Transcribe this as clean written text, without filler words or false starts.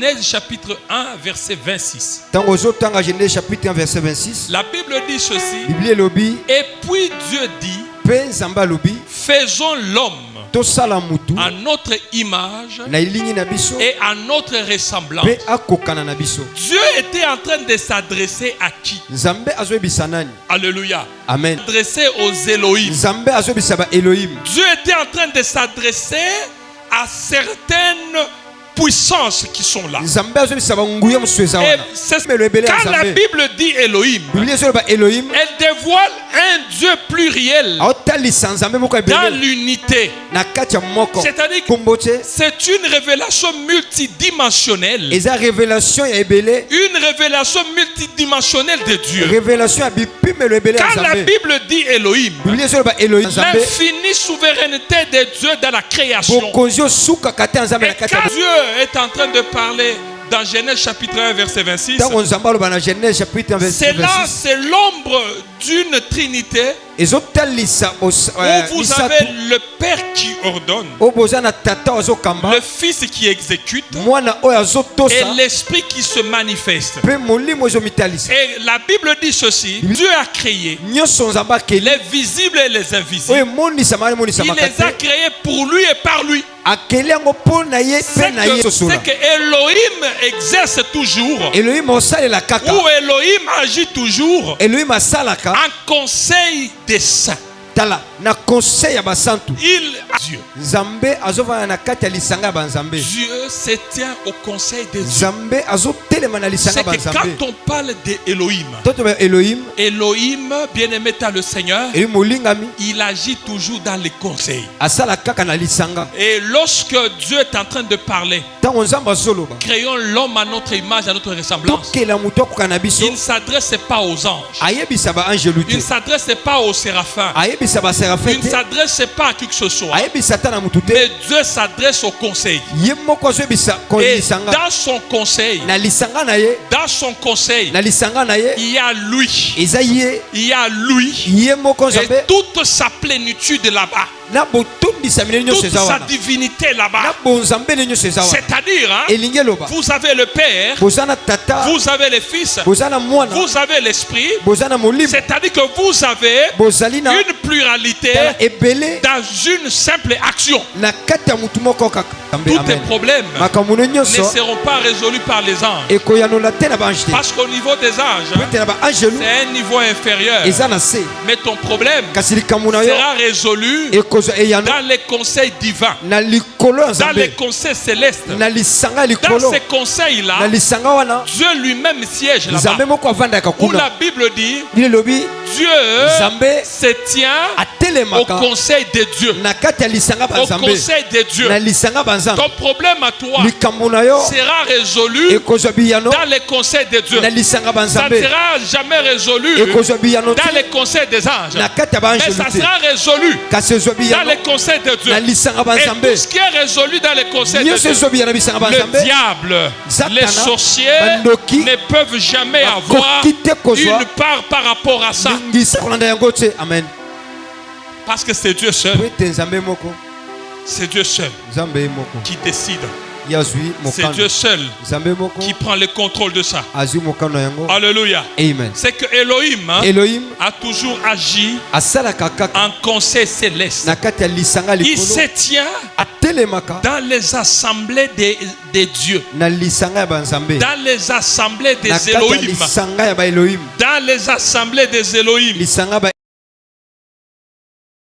Genèse chapitre 1, verset 26. Genèse chapitre 1, verset 26. La Bible dit ceci. Et puis Dieu dit, faisons l'homme à notre image et à notre ressemblance. Dieu était en train de s'adresser à qui? Alléluia. Amen. S'adresser aux Elohim. Dieu était en train de s'adresser à certaines puissances qui sont là. Et quand la Bible dit Elohim, elle dévoile un Dieu pluriel dans l'unité. C'est-à-dire que c'est une révélation multidimensionnelle. Une révélation multidimensionnelle de Dieu. Quand la Bible dit Elohim, l'infinie souveraineté de Dieu dans la création. Et quand Dieu est en train de parler dans Genèse chapitre 1 verset 26, c'est là, c'est l'ombre d'une trinité où vous avez le Père qui ordonne, le Fils qui exécute et l'Esprit qui se manifeste. Et la Bible dit ceci: Dieu a créé les visibles et les invisibles. Il les a créés pour lui et par lui. C'est que Elohim exerce toujours, ou Elohim agit toujours en conseil des saints. Dieu se tient au conseil des dieux. C'est que quand on parle d'Elohim, Elohim, bien-aimé dans le Seigneur, il agit toujours dans les conseils. Et lorsque Dieu est en train de parler, créons l'homme à notre image, à notre ressemblance, il ne s'adresse pas aux anges, il ne s'adresse pas aux séraphins, il ne s'adresse pas à qui que ce soit, mais Dieu s'adresse au conseil. Et dans son conseil, il y a lui. Il y a lui. Et toute sa plénitude là-bas. Toute sa divinité là-bas. C'est-à-dire, vous avez le Père, vous avez le Fils, vous avez l'Esprit. C'est-à-dire que vous avez une pluralité dans une simple action. Tous tes problèmes ne seront pas résolus par les anges. Parce qu'au niveau des anges, c'est un niveau inférieur. Mais ton problème sera résolu dans les conseils divins, dans les conseils célestes. Dans ces conseils-là, Dieu lui-même siège là-bas. Où la Bible dit, Dieu se tient au conseil de Dieu. Au conseil de Dieu. Ton problème à toi sera résolu dans les conseils de Dieu. Ça ne sera jamais résolu dans les conseils des anges. Mais ça sera résolu dans les conseils de Dieu. Et tout ce qui est résolu dans les conseils de Dieu, le diable, les sorciers ne peuvent jamais avoir une part par rapport à ça. Parce que c'est Dieu seul. C'est Dieu seul qui décide. C'est Dieu seul qui prend le contrôle de ça. Alléluia. C'est que Elohim a toujours agi en conseil céleste. Il se tient dans les assemblées des dieux, dans les assemblées des Elohim, dans les assemblées des Elohim.